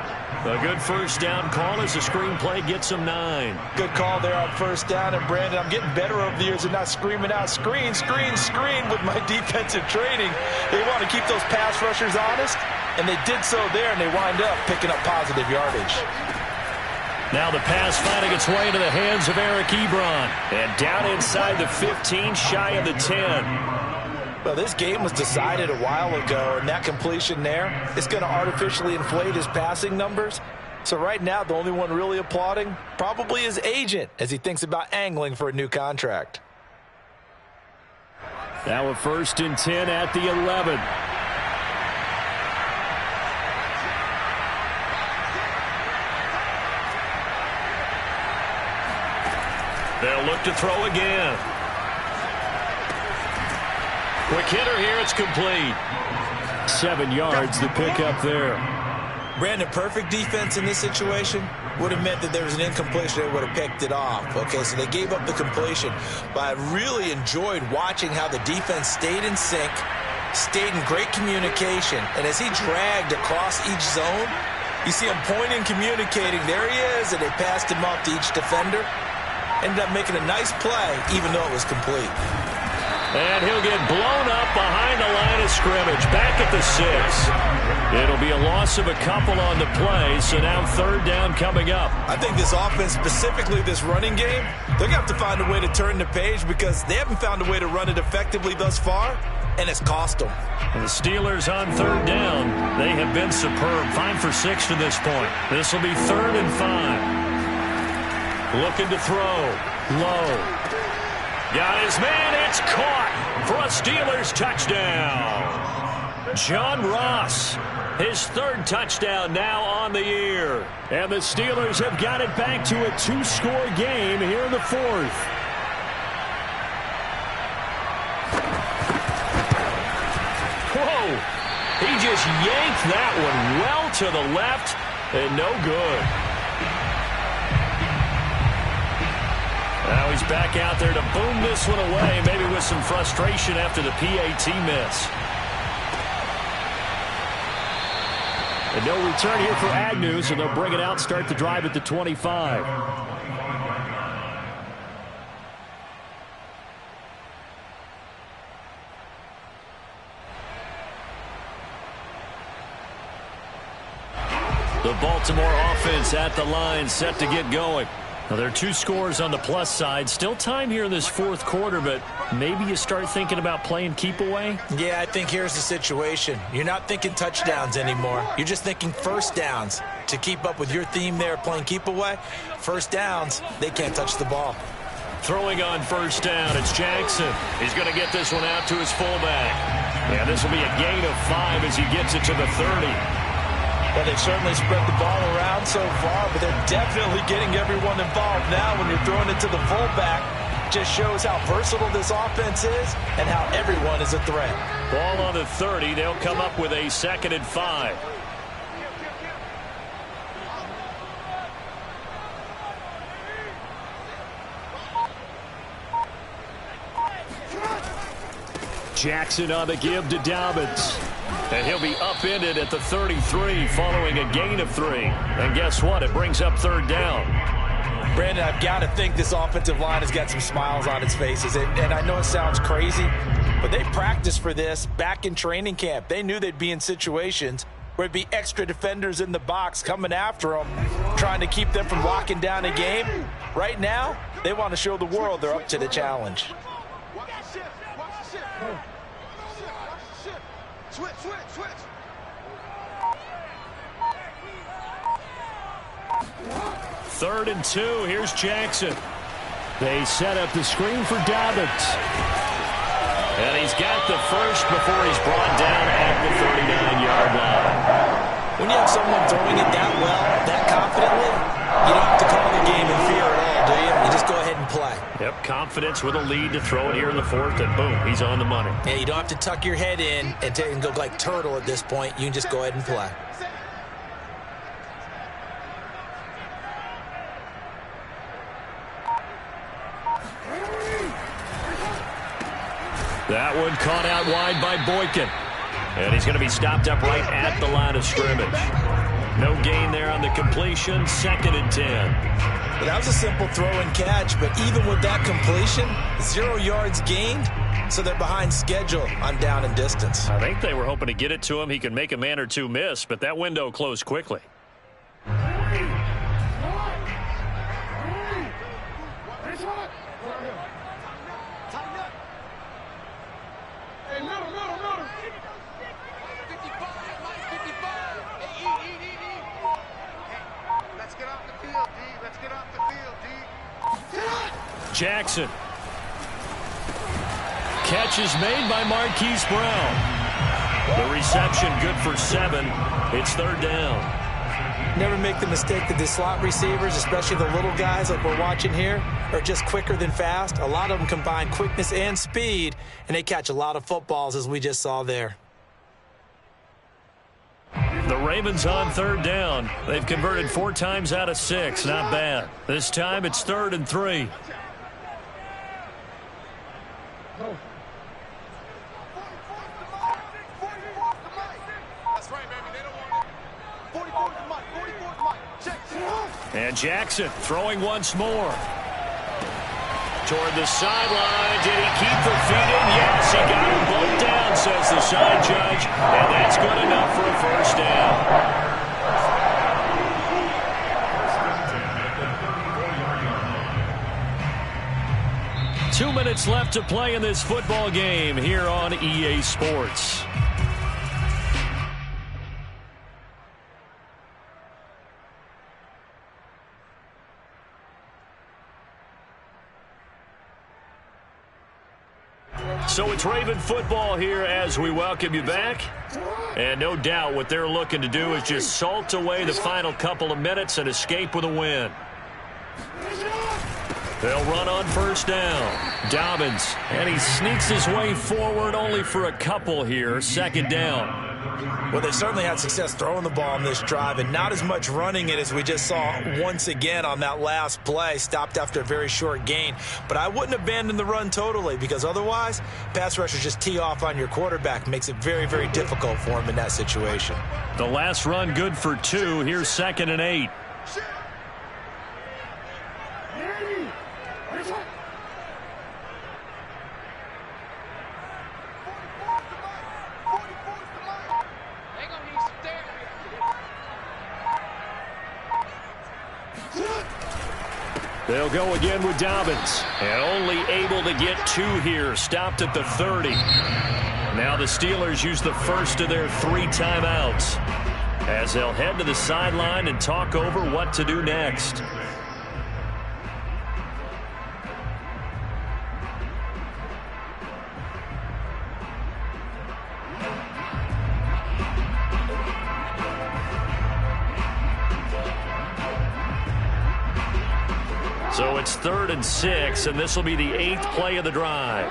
A good first down call as the screen play gets him 9. Good call there on first down. And, Brandon, I'm getting better over the years and not screaming out, screen, screen, screen with my defensive training. They want to keep those pass rushers honest, and they did so there, and they wind up picking up positive yardage. Now the pass finding its way into the hands of Eric Ebron. And down inside the 15, shy of the 10. Well, this game was decided a while ago, and that completion there is going to artificially inflate his passing numbers. So right now, the only one really applauding probably his agent as he thinks about angling for a new contract. Now a 1st and 10 at the 11. They'll look to throw again. Quick hitter here, it's complete. 7 yards, the pickup there. Brandon, perfect defense in this situation would have meant that there was an incompletion. They would have picked it off. Okay, so they gave up the completion. But I really enjoyed watching how the defense stayed in sync, stayed in great communication. And as he dragged across each zone, you see him pointing, communicating. There he is, and they passed him off to each defender. Ended up making a nice play, even though it was complete. And he'll get blown up behind the line of scrimmage, back at the 6. It'll be a loss of a couple on the play, so now 3rd down coming up. I think this offense, specifically this running game, they're going to have to find a way to turn the page because they haven't found a way to run it effectively thus far, and it's cost them. And the Steelers on 3rd down, they have been superb. 5 for 6 to this point. This will be 3rd and 5. Looking to throw. Low. Got his man. It's caught for a Steelers touchdown. John Ross, his 3rd touchdown now on the year. And the Steelers have got it back to a 2-score game here in the 4th. Whoa. He just yanked that one well to the left and no good. Now he's back out there to boom this one away, maybe with some frustration after the PAT miss. And no return here for Agnew, so they'll bring it out, start the drive at the 25. The Baltimore offense at the line, set to get going. Now, there are 2 scores on the plus side. Still time here in this 4th quarter, but maybe you start thinking about playing keep away? Yeah, I think here's the situation. You're not thinking touchdowns anymore. You're just thinking first downs. To keep up with your theme there, playing keep away, first downs, they can't touch the ball. Throwing on first down, it's Jackson. He's going to get this one out to his fullback. Yeah, this will be a gain of 5 as he gets it to the 30. Well, they've certainly spread the ball around so far, but they're definitely getting everyone involved now when you're throwing it to the fullback. Just shows how versatile this offense is and how everyone is a threat. Ball on the 30. They'll come up with a 2nd and 5. Jackson on the give to Dobbins. And he'll be upended at the 33 following a gain of 3. And guess what? It brings up 3rd down. Brandon, I've got to think this offensive line has got some smiles on its faces. And I know it sounds crazy, but they practiced for this back in training camp. They knew they'd be in situations where it'd be extra defenders in the box coming after them, trying to keep them from locking down a game. Right now, they want to show the world they're up to the challenge. Switch. 3rd and 2. Here's Jackson. They set up the screen for Dobbins. And he's got the first before he's brought down at the 39-yard line. When you have someone throwing it that well, that confidently, you don't have to call the game in fear at all, do you? You just go ahead and play. Yep, confidence with a lead to throw it here in the 4th, and boom, he's on the money. Yeah, you don't have to tuck your head in and go like turtle at this point. You can just go ahead and play. That one caught out wide by Boykin. And he's going to be stopped up right at the line of scrimmage. No gain there on the completion. 2nd and 10. Well, that was a simple throw and catch, but even with that completion, 0 yards gained, so they're behind schedule on down and distance. I think they were hoping to get it to him. He could make a man or two miss, but that window closed quickly. Jackson. Catch is made by Marquise Brown. The reception good for 7. It's 3rd down. Never make the mistake that the slot receivers, especially the little guys like we're watching here, are just quicker than fast. A lot of them combine quickness and speed, and they catch a lot of footballs, as we just saw there. The Ravens on 3rd down. They've converted 4 times out of 6. Not bad. This time it's 3rd and 3. And Jackson throwing once more. Toward the sideline. Did he keep the feet in? Yes, he got them both down, says the side judge. And that's good enough for a first down. 2 minutes left to play in this football game here on EA Sports. So it's Raven football here as we welcome you back. And no doubt what they're looking to do is just salt away the final couple of minutes and escape with a win. They'll run on first down. Dobbins, and he sneaks his way forward only for a couple here. 2nd down. Well, they certainly had success throwing the ball on this drive and not as much running it as we just saw once again on that last play. Stopped after a very short gain. But I wouldn't abandon the run totally because otherwise, pass rushers just tee off on your quarterback. Makes it very, very difficult for him in that situation. The last run good for 2. Here's 2nd and 8. They'll go again with Dobbins. And only able to get 2 here. Stopped at the 30. Now the Steelers use the first of their 3 timeouts as they'll head to the sideline and talk over what to do next. So it's 3rd and 6, and this will be the 8th play of the drive.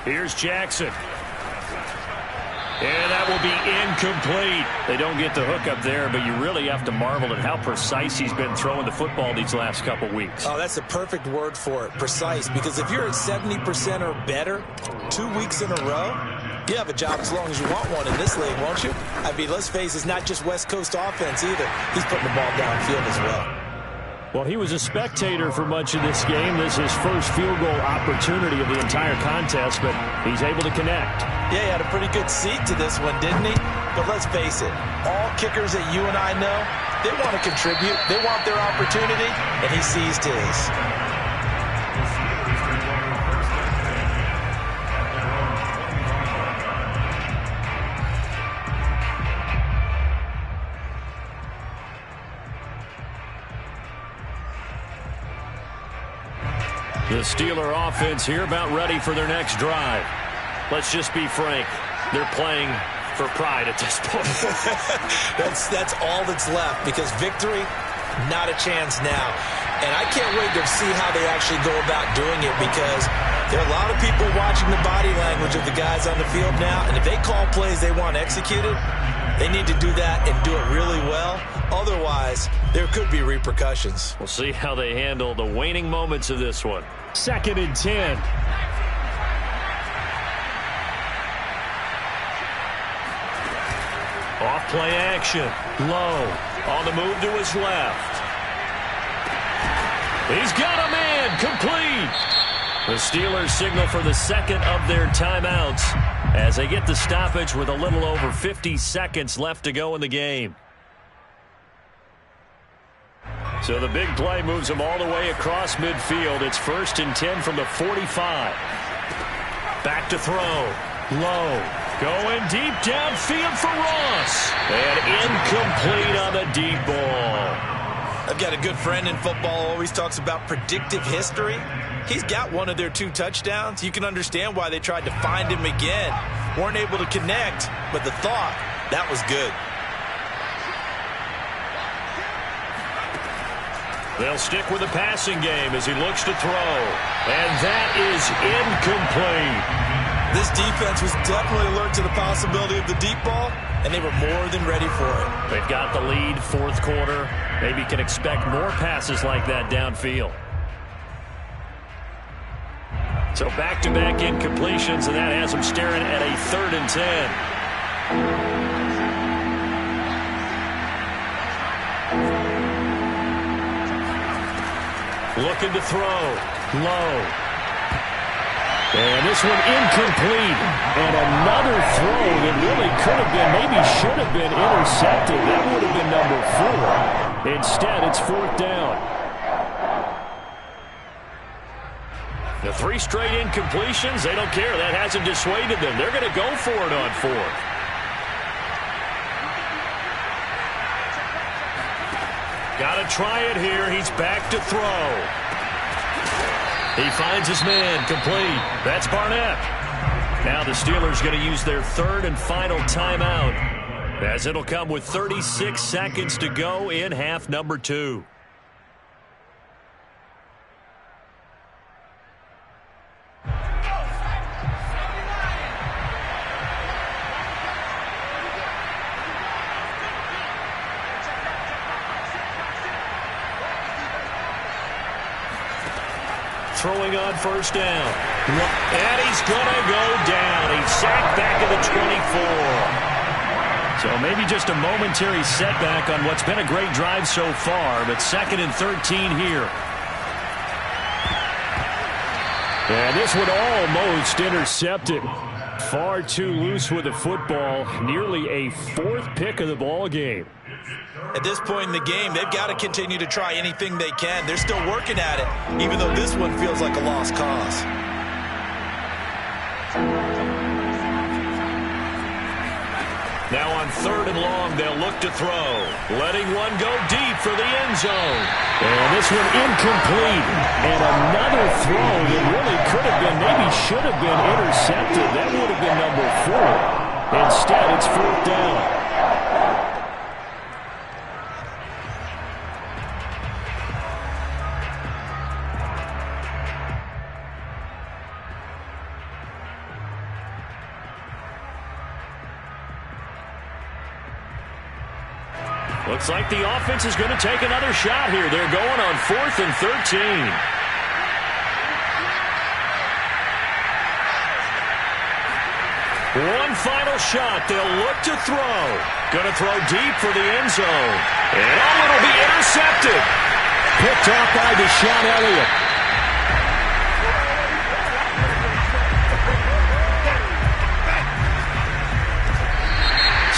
Here's Jackson. And that will be incomplete. They don't get the hook up there, but you really have to marvel at how precise he's been throwing the football these last couple weeks. Oh, that's the perfect word for it, precise. Because if you're at 70% or better 2 weeks in a row, you have a job as long as you want one in this league, won't you? I mean, let's face it, it's not just West Coast offense either. He's putting the ball downfield as well. Well, he was a spectator for much of this game. This is his first field goal opportunity of the entire contest, but he's able to connect. Yeah, he had a pretty good seat to this one, didn't he? But let's face it, all kickers that you and I know, they want to contribute. They want their opportunity, and he seized his. The Steeler offense here about ready for their next drive. Let's just be frank. They're playing for pride at this point. That's all that's left, because victory, not a chance now. And I can't wait to see how they actually go about doing it, because there are a lot of people watching the body language of the guys on the field now, and if they call plays they want executed, they need to do that and do it really well. Otherwise, there could be repercussions. We'll see how they handle the waning moments of this one. 2nd and 10. Off play action. Low. On the move to his left. He's got a man. Complete. The Steelers signal for the second of their timeouts as they get the stoppage with a little over 50 seconds left to go in the game. So the big play moves them all the way across midfield. It's 1st and 10 from the 45. Back to throw. Low. Going deep downfield for Ross. And incomplete on the deep ball. I've got a good friend in football, always talks about predictive history. He's got one of their 2 touchdowns. You can understand why they tried to find him again. Weren't able to connect, but the thought, that was good. They'll stick with the passing game as he looks to throw. And that is incomplete. This defense was definitely alert to the possibility of the deep ball, and they were more than ready for it. They've got the lead, 4th quarter. Maybe can expect more passes like that downfield. So back-to-back incompletions, and that has them staring at a 3rd and 10. Looking to throw. Low. And this one incomplete. And another throw that really could have been, maybe should have been intercepted. That would have been number 4. Instead, it's 4th down. The 3 straight incompletions, they don't care. That hasn't dissuaded them. They're going to go for it on 4th. Got to try it here. He's back to throw. He finds his man. Complete. That's Barnett. Now the Steelers going to use their 3rd and final timeout, as it'll come with 36 seconds to go in half number 2. Throwing on 1st down. And he's going to go down. He's sacked back at the 24. So maybe just a momentary setback on what's been a great drive so far, but 2nd and 13 here. And this one almost intercepted. Far too loose with the football. Nearly a 4th pick of the ball game. At this point in the game, they've got to continue to try anything they can. They're still working at it, even though this one feels like a lost cause. Now on 3rd and long, they'll look to throw. Letting one go deep for the end zone. And this one incomplete. And another throw that really could have been, maybe should have been intercepted. That would have been number 4. Instead, it's 4th down. Looks like the offense is going to take another shot here. They're going on 4th and 13. One final shot. They'll look to throw. Going to throw deep for the end zone. And it'll be intercepted. Picked off by Deshaun Elliott.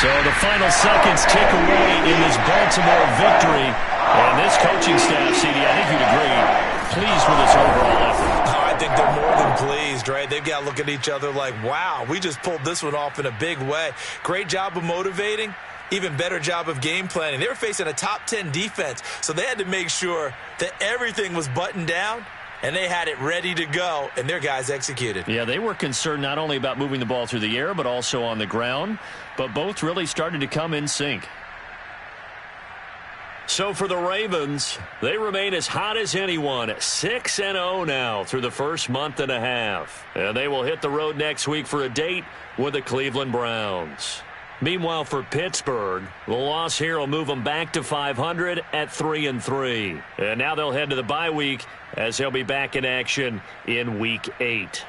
So the final seconds tick away in this Baltimore victory. And this coaching staff, CD, I think you'd agree, pleased with this overall effort. I think they're more than pleased, right? They've got to look at each other like, wow, we just pulled this one off in a big way. Great job of motivating. Even better job of game planning. They were facing a top 10 defense, so they had to make sure that everything was buttoned down, and they had it ready to go, and their guys executed. Yeah, they were concerned not only about moving the ball through the air, but also on the ground. But both really started to come in sync. So for the Ravens, they remain as hot as anyone, 6-0 now through the first month and a half. And they will hit the road next week for a date with the Cleveland Browns. Meanwhile, for Pittsburgh, the loss here will move them back to 500 at 3-3. And now they'll head to the bye week as they'll be back in action in Week 8.